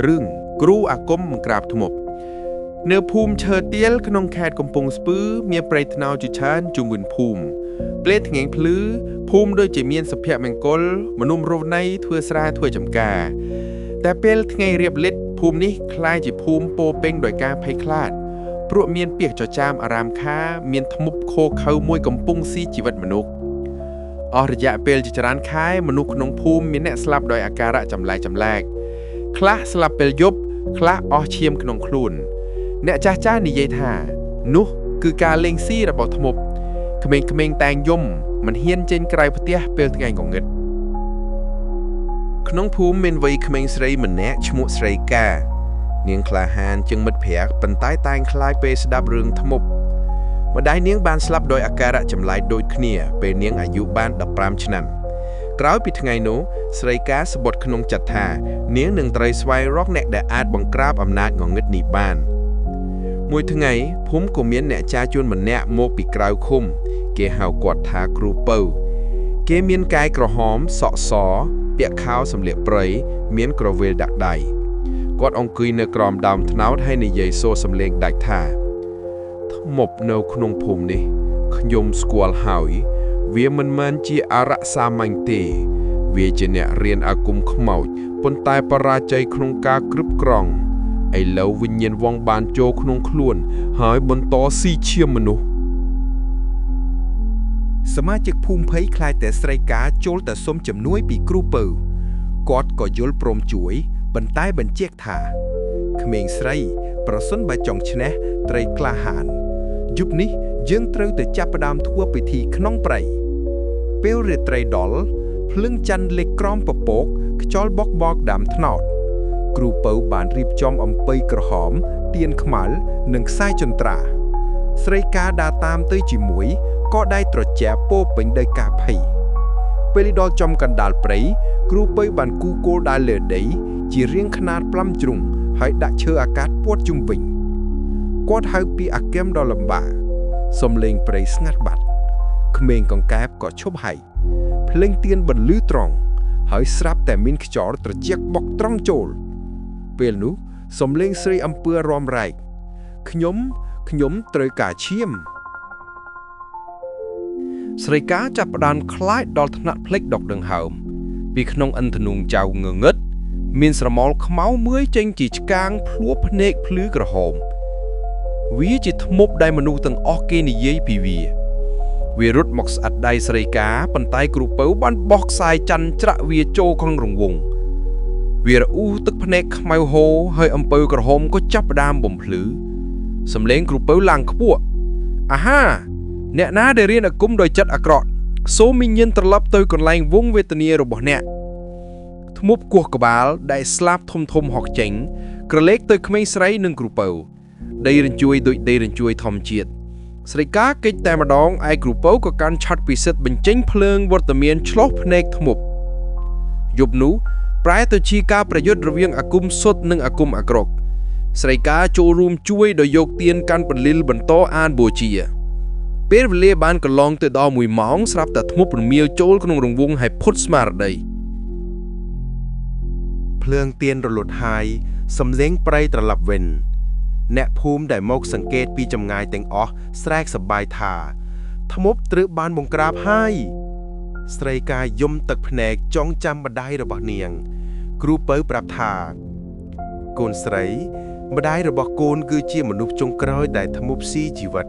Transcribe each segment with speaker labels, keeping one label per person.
Speaker 1: រឿងគ្រូអាគមបង្ក្រាបធ្មប់នៅភូមិឈើទៀលក្នុងខេត្តកំពង់ស្ពឺមានព្រៃថ្នោតជាច្រើនជុំវិញភូមិព្រែកថ្ងៃភ្លឺភូមិដូចជាមានសុភមង្គលមនុស្សរស់នៅធ្វើស្រែធ្វើចម្ការតែពេលថ្ងៃរៀបលិចភូមិនេះคล้ายជាភូមិពោពេញដោយការភ័យខ្លាចព្រោះមានពាក្យចចាមអារាមខាមានធ្មប់ខោខៅមួយកំពុងស៊ីជីវិតមនុស្សអស់រយៈពេលជាច្រើនខែមនុស្សក្នុងភូមិមានអ្នកស្លាប់ដោយអាការៈចម្លែកខ្លះស្លាប់ពេលយប់ខ្លះអស់ឈាមក្នុងខ្លួនអ្នកចាស់និយាយថានោះគឺការលេងស៊ីរបស់ធ្មប់ក្មេងៗតែងយំមិនហ៊ានចេញក្រៅផ្ទះពេលថ្ងៃងងឹតក្នុងភូមិមានវ័យក្មេងស្រីម្នាក់ឈ្មោះស្រីកានាងក្លាហានជាងមិត្តភក្តិប៉ុន្តែតែងខ្លាចពេលស្ដាប់រឿងធ្មប់ម្ដាយនាងបានស្លាប់ដោយអាការៈចម្លែកដូចគ្នាពេលនាងអាយុបាន15ឆ្នាំក្រោយពីថ្ងៃនោះស្រីកាស្បត់ក្នុងចិត្តថានាងនឹងត្រូវស្វែងរកអ្នកដែលអាចបង្ក្រាបអំណាចងងឹតនេះបានមួយថ្ងៃភូមិក៏មានអ្នកចាស់ជួនម្នាក់មកពីក្រៅឃុំគេហៅគាត់ថាគ្រូពៅគេមានកាយក្រហមសក់សពាក់ខោសម្លៀកព្រៃមានក្រវិលដាក់ដៃគាត់អង្គុយនៅក្រោមដើមត្នោតហើយនិយាយសូរសំឡេងដាច់ថាធ្មប់នៅក្នុងភូមិនេះខ្ញុំស្គាល់ហើយវាមិនមែនជាអរសាមញ្ញទេវាជាអ្នករៀនអាគមខ្មោចប៉ុន្តែបរាជ័យក្នុងការគ្រប់គ្រងឥឡូវវិញ្ញាណវងបានចូលក្នុងខ្លួនហើយបន្តស៊ីឈាមមនុស្សសមាជិកភូមិភ័យខ្លាចតែស្រីកាចូលតែសុំជំនួយពីគ្រូពៅគាត់ក៏យល់ព្រមជួយប៉ុន្តែបញ្ជាក់ថាក្មេងស្រីប្រសិនបើចង់ឈ្នះត្រីក្លាហានយប់នេះយើងត្រូវទៅចាប់ផ្ដើមធ្វើពិធីក្នុងព្រៃពេលរាត្រីដល់ភ្លឺច័ន្ទលេចក្រោមពពកខ្យល់បកដើមត្នោតគ្រូពៅបានរៀបចំអំពៃក្រហមទៀនខ្មៅនិងខ្សែចន្ទ្រាស្រីកាដើរតាមទៅជាមួយក៏ដៃត្រជាពោពេញដោយការភ័យពេលដល់ចំកណ្ដាលព្រៃគ្រូពៅបានគូគោលដើរលើដីជារាងខ្នាត5ជ្រុងហើយដាក់ឈើអាកាសព័ទ្ធជុំវិញគាត់ហៅពីអាគមដ៏លំបាកសំឡេងព្រៃស្ងាត់បាត់ក្មេងកង្កែបក៏ឈប់ហែកភ្លេងទៀនបន្លឺត្រង់ហើយស្រាប់តែមានខ្យល់ត្រជាក់បុកត្រង់ចូលពេលនោះសំឡេងស្រីអំពើរំរែកខ្ញុំត្រូវការឈាមស្រីកាចាប់ផ្ដើមខ្លាចដល់ថ្នាក់ភ្លេចដកដង្ហើមពីក្នុងអិនធនូងចៅងងឹតមានស្រមោលខ្មៅមួយចេញជាឆ្កាងភ្លួភ្នែកភ្លឺក្រហមវាជាធ្មប់ដែលមនុស្សទាំងអស់គេនិយាយពីវារត់មកស្អិតដៃស្រីកាប៉ុន្តែគ្រូពៅបានបោះខ្សែច័ន្ទច្រាក់វាចូលក្នុងរង្វង់វារអ៊ូទឹកភ្នែកខ្មៅហូរហើយអំពើក្រហមក៏ចាប់ផ្ដើមបំភ្លឺសំឡេងគ្រូពៅឡើងខ្ពស់អាហាអ្នកណាដែលរៀនអាគមដោយចិត្តអាក្រក់សូមវិញ្ញាណត្រឡប់ទៅកន្លែងវងវេទនារបស់អ្នកធ្មប់គោះក្បាលដែលស្លាប់ធំហុកចេញក្រឡេកទៅក្មេងស្រីនិងគ្រូពៅដីរញ្ជួយដូចដីរញ្ជួយធម្មជាតិស្រីកាកិច្ចតែម្ដងឯគ្រូពៅក៏កាន់ឆាត់ពិសិដ្ឋបញ្ចេញភ្លើងវត្តមានឆ្លោះភ្នែកធ្មប់យប់នោះប្រែទៅជាការប្រយុទ្ធរវាងអាគមសុទ្ធនិងអាគមអាក្រក់ស្រីកាចូលរួមជួយដោយយកទៀនកាន់ពលិលបន្តអានបូជាពេលវេលាបានកន្លងទៅដល់1ម៉ោងស្រាប់តែធ្មប់រមៀលចូលក្នុងរង្វង់ហើយផុតស្មារតីភ្លើងទៀនរលត់ហើយសំឡេងព្រៃត្រឡប់វិញអ្នកភូមិដែលមកសង្កេតពីចម្ងាយទាំងអស់ស្រែកសប្បាយថាធ្មប់ត្រូវបានបង្ក្រាបហើយស្រីកាយំទឹកភ្នែកចងចាំម្ដាយរបស់នាងគ្រូពៅប្រាប់ថាកូនស្រីម្ដាយរបស់កូនគឺជាមនុស្សចុងក្រោយដែលធ្មប់ស៊ីជីវិត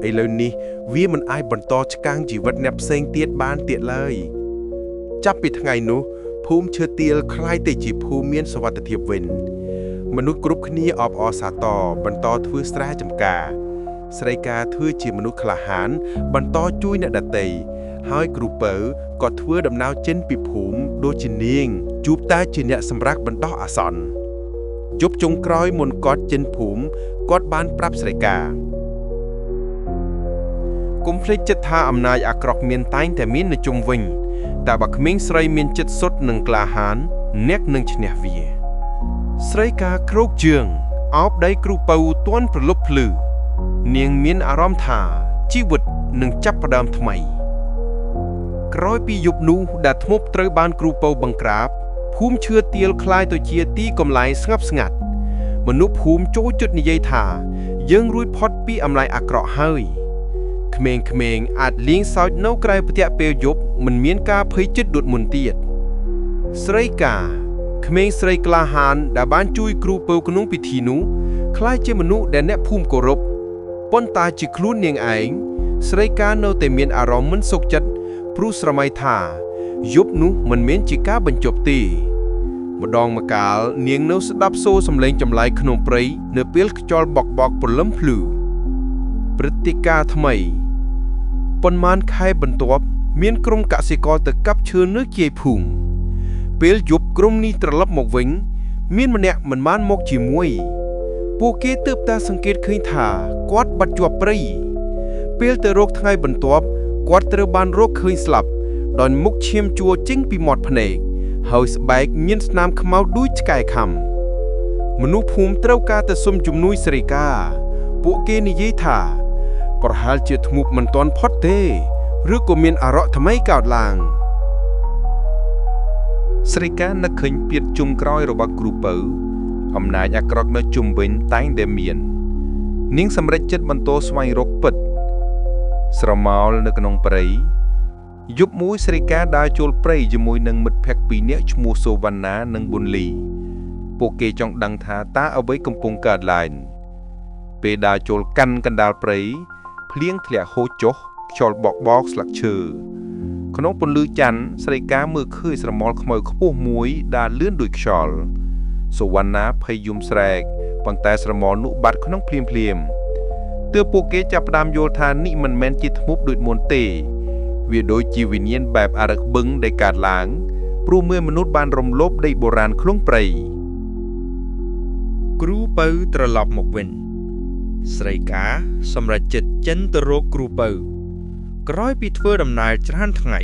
Speaker 1: ឥឡូវនេះវាមិនអាចបន្តឆ្កាងជីវិតអ្នកផ្សេងទៀតបានទៀតឡើយចាប់ពីថ្ងៃនោះភូមិឈើទៀលคล้ายទៅជាភូមិមានសុវត្ថិភាពវិញមនុស្សគ្រប់គ្នាអបអរសាទរបន្តធ្វើស្រែចម្ការស្រីកាធ្វើជាមនុស្សក្លាហានបន្តជួយអ្នកដទៃហើយគ្រូពៅក៏ធ្វើដំណើរចេញពីភូមិដូចជានាងជួបតែជាអ្នកសម្រាប់បណ្ដោះអាសន្នយប់ចុងក្រោយមុនគាត់ចេញភូមិគាត់បានប្រាប់ស្រីកាកុំភ្លេចចិត្តថាអំណាចអាក្រក់មានតែងតែមាននៅជុំវិញតែបើក្មេងស្រីមានចិត្តសុទ្ធនិងក្លាហានអ្នកនឹងឈ្នះវាស្រីកាក្រោកជើងអោបដៃគ្រូពៅទាន់ប្រលប់ភ្លឺនាងមានអារម្មណ៍ថាជីវិតនឹងចាប់ផ្ដើមថ្មីក្រោយពីយប់នោះដែលធ្មប់ត្រូវបានគ្រូពៅបង្ក្រាប ភូមិឈឿទៀលคล้ายទៅជាទីកំឡែងស្ងប់ស្ងាត់មនុស្សភូមិចូលចិត្តនិយាយថាយើងរួចផុតពីអំណាចអាក្រក់ហើយក្មេងៗអាចលេងសើចនៅក្រៅផ្ទះពេលយប់មិនមានការភ័យចិត្តដូចមុនទៀតស្រីកាក្មេងស្រីក្លាហានដែលបានជួយគ្រូពៅក្នុងពិធីនោះคล้ายជាមនុស្សដែលអ្នកភូមិគោរពប៉ុន្តែជាខ្លួននាងឯងស្រីកានៅតែមានអារម្មណ៍មិនសុខចិត្តព្រោះស្រមៃថាយប់នោះមិនមែនជាការបញ្ចប់ទេម្ដងម្កាលនាងនៅស្ដាប់សូរសំឡេងចម្លែកក្នុងព្រៃនៅពេលខ្យល់បក់បកព្រលឹមភ្លឺព្រឹត្តិការណ៍ថ្មីប៉ុន្មានខែបន្ទាប់មានក្រុមកសិករទៅកាប់ឈើនៅជាយភូមិពេលយប់ក្រុមនេះត្រឡប់មកវិញមានម្នាក់មិនបានមកជាមួយពួកគេទើបតែសង្កេតឃើញថាគាត់បាត់ជាប់ព្រៃពេលទៅរកថ្ងៃបន្ទាប់គាត់ត្រូវបានរកឃើញស្លាប់ដោយមុខឈាមជួរចេញពីមាត់ភ្នែកហើយស្បែកមានស្នាមខ្មៅដូចឆ្កែខំមនុស្សភូមិត្រូវការទៅសុំជំនួយស្រីកាពួកគេនិយាយថាប្រហែលជាធ្មប់មិនទាន់ផុតទេឬក៏មានអារក្សថ្មីកើតឡើងស្រីកានឹកឃើញពាក្យជុំក្រោយរបស់គ្រូពៅអំណាចអាក្រក់នៅជុំវិញតែងតែមាននាងសម្រេចចិត្តបន្តស្វែងរកពិតស្រមោលនៅក្នុងព្រៃយប់មួយស្រីកាដើរចូលព្រៃជាមួយនឹងមិត្តភក្តិពីរនាក់ឈ្មោះសូវណ្ណានិងប៊ុនលីពួកគេចង់ដឹងថាតើអ្វីកំពុងកើតឡើងពេលដើរចូលកាន់កណ្ដាលព្រៃភ្លៀងធ្លាក់ហូរចុះខ្យល់បក់បោកស្លឹកឈើក្នុងពន្លឺច័ន្ទស្រីកាមើលឃើញស្រមោលខ្មៅខ្ពស់មួយដើរលឿនដូចខ្យល់សូវណ្ណាភ័យយំស្រែកប៉ុន្តែស្រមោលនោះបាត់ក្នុងភ្លាមទើបពួកគេចាប់ផ្ដើមយល់ថានេះមិនមែនជាធ្មប់ដូចមុនទេវាដូចជាវិញ្ញាណបែបអារឹកបឹងដែលកើតឡើងព្រោះមានមនុស្សបានរំលោភដីបុរាណក្នុងព្រៃគ្រូពៅត្រឡប់មកវិញស្រីកាសម្រេចចិត្តចិនទៅរកគ្រូពៅក្រោយពីធ្វើដំណើរច្រើនថ្ងៃ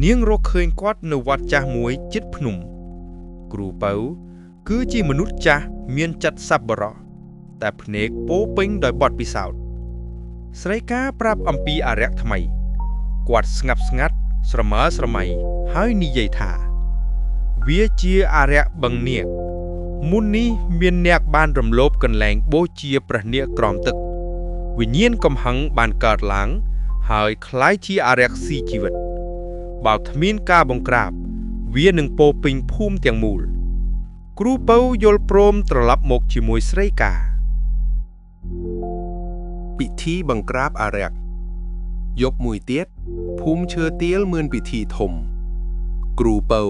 Speaker 1: នាងរកឃើញគាត់នៅវត្តចាស់មួយជិតភ្នំគ្រូពៅគឺជាមនុស្សចាស់មានចិត្តសប្បុរសតែភ្នែកពោពេញដោយបទពិសោធន៍ស្រីកាប្រាប់អំពីអារក្សថ្មីគាត់ស្ងាត់ស្ងាត់ស្រមើស្រមៃហើយនិយាយថាវាជាអារក្សបឹងនាគមុននេះមានអ្នកបានរំលោភកន្លែងបូជាព្រះនាគក្រោមទឹកវិញ្ញាណកំហឹងបានកើតឡើងហើយคล้ายជាអារក្សស៊ីជីវិតបើគ្មានការបង្ក្រាបវានឹងពោពេញភូមិទាំងមូលគ្រូពៅយល់ព្រមត្រឡប់មកជាមួយស្រីកាពិធីបង្ក្រាបអារក្សយប់មួយទៀតភូមិឈើទៀលមានពិធីធំគ្រូពៅ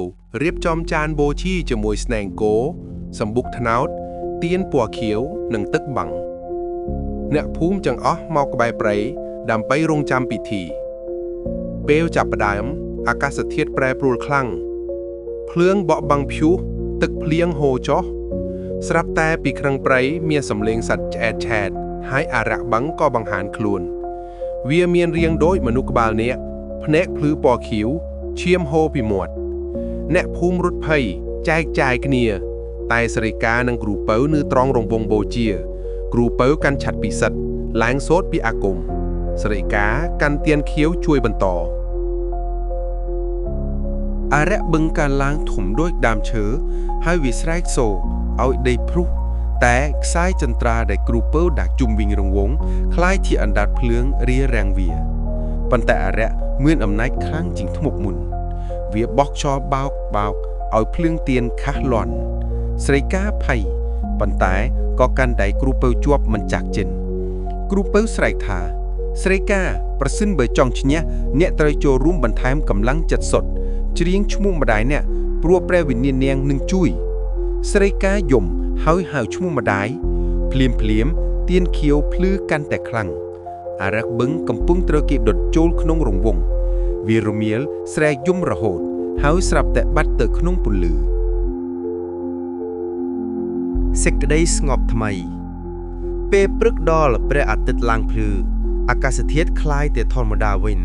Speaker 1: រៀបចំចានបូជាជាមួយស្នែងគោសម្បុកត្នោតទៀនពណ៌ខៀវនិងទឹកបាំងអ្នកភូមិទាំងអស់មកក្បែរព្រៃដើម្បីរង់ចាំពិធីពេលចាប់ផ្ដើមអាកាសធាតុប្រែប្រួលខ្លាំងភ្លើងបក់បាំងព្យុះទឹកភ្លៀងហូរចុះស្រាប់តែពីក្នុងព្រៃមានសំឡេងសត្វឆ្អែតឆែតហើយអារក្សបាំងក៏បង្ហាញខ្លួនវាមានរាងដូចមនុស្សក្បាលនាគភ្នែកភ្លឺពណ៌ខៀវឈាមហូរពីមាត់អ្នកភូមិរត់ភ័យចែកចាយគ្នាតែស្រីកានិងគ្រូពៅនៅត្រង់រង្វង់បូជាគ្រូពៅកាន់ឆ័ត្រពិសិដ្ឋឡើងសូត្រពីអាគមស្រីកាកាន់ទៀនខៀវជួយបន្តអារក្សបឹងកាលឡើងធំដូចដើមឈើហើយវាស្រែកសូរឲ្យដីព្រុសតែខ្សែចន្ទ្រាដែលគ្រូពៅដាក់ជុំវិញរង្វង់คล้ายជាអណ្ដាតភ្លើងរារាំងវាប៉ុន្តែអារក្សមានអំណាចខ្លាំងជាងធ្មប់មុនវាបោះខ្យល់បោកឲ្យភ្លើងទៀនខាស់លាន់ស្រីកាភ័យប៉ុន្តែក៏កាន់ដៃគ្រូពៅជាប់មិនចាស់ចិនគ្រូពៅស្រែកថាស្រីកាប្រសិនបើចង់ឈ្នះអ្នកត្រូវចូលរួមបន្ថែមកម្លាំងចិត្តសុទ្ធច្រៀងឈ្មោះម្ដាយអ្នកព្រោះព្រះវិញ្ញាណនាងនឹងជួយស្រីកាយំហើយហៅឈ្មោះម្ដាយភ្លាមទៀនខៀវភ្លឺកាន់តែខ្លាំងអារក្សបឹងកំពុងត្រូវគេដុតចូលក្នុងរង្វង់វារមៀលស្រែកយំរហូតហើយស្រាប់តែបាត់ទៅក្នុងពន្លឺសេចក្តីស្ងប់ថ្មីពេលព្រឹកដល់ព្រះអាទិត្យឡើងភ្លឺអាកាសធាតុคล้ายតែធម្មតាវិញ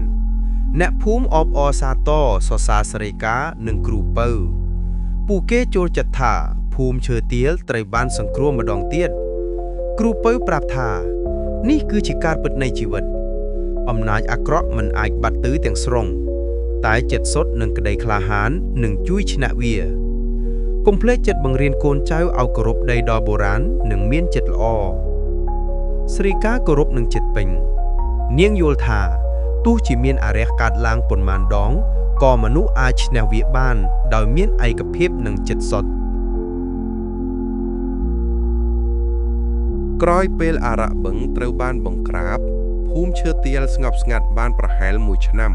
Speaker 1: អ្នកភូមិអបអរសាទរសរសើរស្រីកានិងគ្រូពៅពួកគេចូលចិត្តថាភូមិឈើទៀលត្រូវបានសង្គ្រោះម្ដងទៀតគ្រូពៅប្រាប់ថានេះគឺជាការពិតនៃជីវិតអំណាចអាក្រក់មិនអាចបាត់ទៅទាំងស្រុងតែចិត្តសុទ្ធនិងក្តីក្លាហាននឹងជួយឈ្នះវា
Speaker 2: កុំភ្លេចចិត្តបង្រៀនកូនចៅឲ្យគោរពដីដ៏បុរាណនិងមានចិត្តល្អស្រីកាគោរពនឹងចិត្តពេញនាងយល់ថាទោះជាមានអារះកាត់ឡើងប៉ុន្មានដងក៏មនុស្សអាចឈ្នះវាបានដោយមានឯកភាពនិងចិត្តសុទ្ធ
Speaker 1: ក្រោយពេលអារៈបឹងត្រូវបានបង្ក្រាបភូមិឈើទាលស្ងប់ស្ងាត់បានប្រហែល1ឆ្នាំ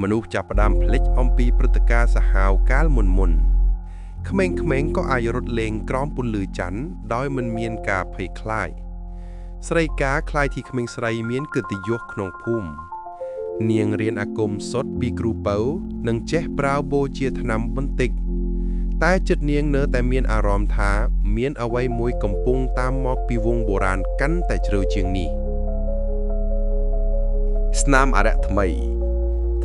Speaker 1: មនុស្សចាប់ផ្ដើមភ្លេចអំពីព្រឹត្តិការណ៍សាហាវកាលមុនក្មេងៗក៏អាចរត់លេងក្រោមពន្លឺច័ន្ទដោយមិនមានការភ័យខ្លាចស្រីកាខ្លាយទីក្មេងស្រីមានកិត្តិយសក្នុងភូមិនាងរៀនអាគមសុទ្ធពីគ្រូពៅនិងចេះប្រើបូជាថ្នាំបន្តិចតែចិត្តនាងនៅតែមានអារម្មណ៍ថាមានអ្វីមួយកំពុងតាមមកពីវងបុរាណកាន់តែជ្រៅជាងនេះស្នាមអារៈថ្មី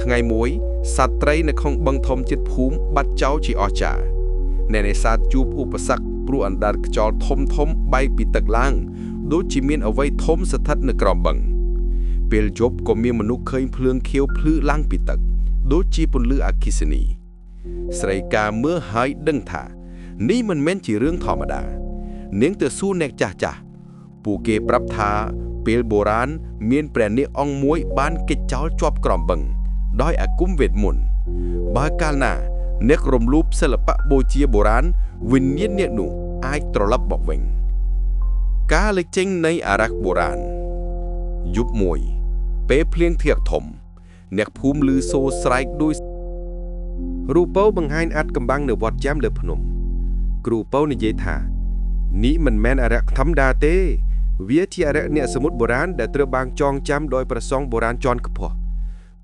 Speaker 1: ថ្ងៃមួយសត្វត្រីនៅក្នុងបឹងធំជិតភូមិបាត់ចោលជាអស្ចារ្យអ្នកនេសាទជួបឧបសគ្គព្រោះអណ្ដាតខ្យល់ធំបែកពីទឹកឡើងដូចជាមានអ្វីធំស្ថិតនៅក្រោមបឹងពេលយប់ក៏មានមនុស្សឃើញភ្លើងខៀវភ្លឺឡើងពីទឹកដូចជាពន្លឺអគ្គិសនីស្រីកាមើលហើយដឹងថានេះមិនមែនជារឿងធម្មតានាងទៅសួរអ្នកចាស់ពួកគេប្រាប់ថាពេលបុរាណមានព្រះនាគអង្គមួយបានគេចចោលជាប់ក្រោមបឹងដោយអាគមវេទមន្តបើកាលណាអ្នករំលោភសិល្បៈបូជាបុរាណវិញ្ញាណនាគនោះអាចត្រឡប់មកវិញការលេចចេញនៃអារក្សបុរាណយប់មួយពេលភ្លៀងធាក់ធំអ្នកភូមិឮសូរស្រែកដោយរូបោបង្ហាញអាត់កំបាំងនៅវត្តចាំលើភ្នំគ្រូពៅនិយាយថានេះមិនមែនអារក្សធម្មតាទេវាជាអារក្សអ្នកសមុទ្របុរាណដែលត្រូវបានចងចាំដោយព្រះសង្ឃបុរាណជាន់ខ្ពស់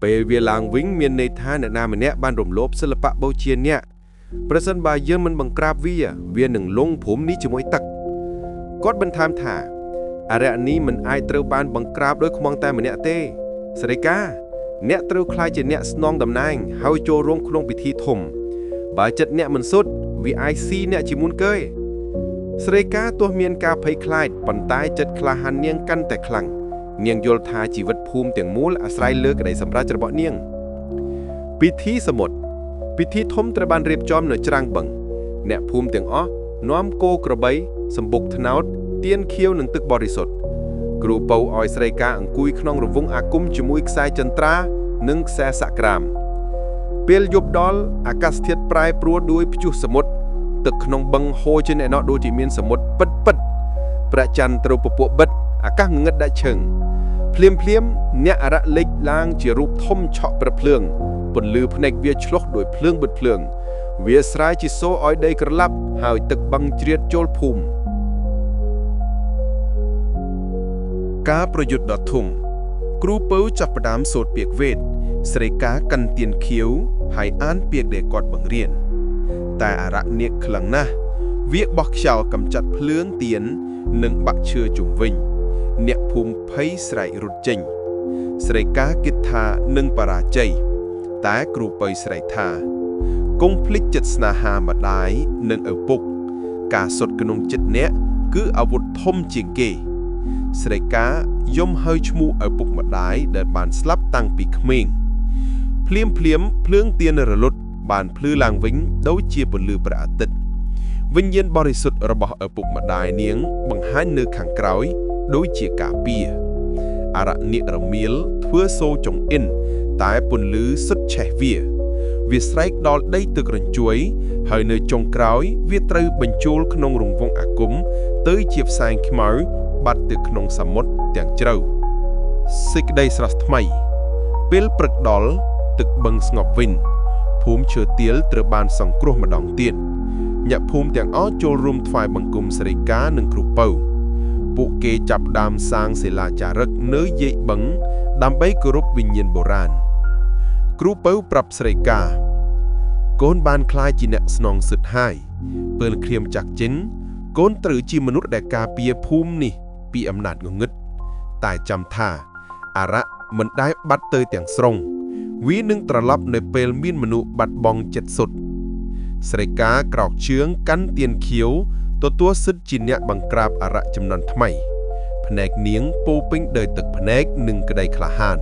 Speaker 1: ពេលវាឡើងវិញមានន័យថាអ្នកណាម្នាក់បានរំលោភសិល្បៈបូជាអ្នកប្រសិនបើយើងមិនបង្ក្រាបវានឹងលងភូមិនេះជាមួយទឹកគាត់បន្ថែមថាអារក្សនេះមិនអាចត្រូវបានបង្ក្រាបដោយខ្មងតែម្នាក់ទេស្រីកាអ្នកត្រូវខ្លាចជាអ្នកស្នងតំណែងហើយចូលរួមក្នុងពិធីធំបើចិត្តអ្នកមិនសុទ្ធវាអាចស៊ីអ្នកជាមុនគេស្រីកាទោះមានការភ័យខ្លាចប៉ុន្តែចិត្តក្លាហាននាងកាន់តែខ្លាំងនាងយល់ថាជីវិតភូមិទាំងមូលអាស្រ័យលើក្តីសម្រេចរបស់នាងពិធីសមុទ្រពិធីធំត្រូវបានរៀបចំនៅច្រាំងបឹងអ្នកភូមិទាំងអស់នាំគោក្របីសម្បុកថ្នោតទៀនខៀវនិងទឹកបរិសុទ្ធគ្រូពៅឲ្យស្រីកាអង្គុយក្នុងរង្វង់អាគមជាមួយខ្សែចន្ទ្រានិងខ្សែសក្រាមពេលយប់ដល់អាកាសធាតុប្រែប្រួលដោយព្យុះសមុទ្រទឹកក្នុងបឹងហូរចេញឯណោះដូចជាមានសមុទ្រពិតព្រះច័ន្ទត្រូវពពកបិទអាកាសងងឹតដាក់ឈឹងភ្លាមអ្នកអារក្សលេចឡើងជារូបធំឆក់ប្រភ្លើងពន្លឺភ្នែកវាឆ្លុះដោយភ្លើងបិទភ្លើងវាស្រាយជាសូរឲ្យដីក្រឡាប់ហើយទឹកបឹងជ្រៀតចូលភូមិការប្រយុទ្ធដ៏ធំគ្រូពៅចាប់ផ្ដើមសូត្រពាក្យវេទស្រីកាកាន់ទៀនខៀវហើយអានពាក្យដែលគាត់បង្រៀនតែអារក្សនាគខ្លាំងណាស់វាបោះខ្យល់កម្ចាត់ភ្លើងទៀននិងបាក់ឈើជុំវិញអ្នកភូមិភ័យស្រែករត់ចេញស្រីកាគិតថានឹងបរាជ័យតែគ្រូពៅស្រែកថាកុំភ្លេចចិត្តស្នេហាម្ដាយនិងឪពុកការសុទ្ធក្នុងចិត្តអ្នកគឺអាវុធធំជាងគេស្រីកាយំហើយឈ្មោះឪពុកម្ដាយដែលបានស្លាប់តាំងពីក្មេងភ្លាមភ្លើងទៀនរលត់បានភ្លឺឡើងវិញដូចជាពន្លឺព្រះអាទិត្យវិញ្ញាណបរិសុទ្ធរបស់ឪពុកម្ដាយនាងបង្ហាញនៅខាងក្រោយដូចជាការពារអារក្សនាគរមៀលធ្វើសូរចង្អិនតែពន្លឺសុទ្ធឆេះវាស្រែកដល់ដីទឹករញ្ជួយហើយនៅចុងក្រោយវាត្រូវបញ្ចូលក្នុងរង្វង់អាគមទៅជាផ្សែងខ្មៅបាត់ទៅក្នុងសមុទ្រទាំងជ្រៅសេចក្តីស្រស់ថ្មីពេលព្រឹកដល់ទឹកបឹងស្ងប់វិញភូមិឈើទាលត្រូវបានសង្គ្រោះម្ដងទៀតអ្នកភូមិទាំងអស់ចូលរួមថ្វាយបង្គំស្រីកានិងគ្រូពៅពួកគេចាប់ផ្ដើមសាងសិលាចារឹកនៅយាយបឹងដើម្បីគោរពវិញ្ញាណបុរាណគ្រូពៅប្រាប់ស្រីកាកូនបានក្លាយជាអ្នកស្នងសិទ្ធិហើយពេលឃ្លាមចាក់ចិនកូនត្រូវជាមនុស្សដែលការពារភូមិនេះពីអំណាចងងឹតតែចាំថាអារក្សមិនដែលបាត់ទៅទាំងស្រុងវានឹងត្រឡប់នៅពេលមានមនុស្សបាត់បង់ចិត្តសុទ្ធស្រីកាក្រោកជើងកាន់ទៀនខៀវទទួលសិទ្ធិជាអ្នកបង្ក្រាបអារក្សចំនួនថ្មីភ្នែកនាងពោពេញដោយទឹកភ្នែកនិងក្តីក្លាហាន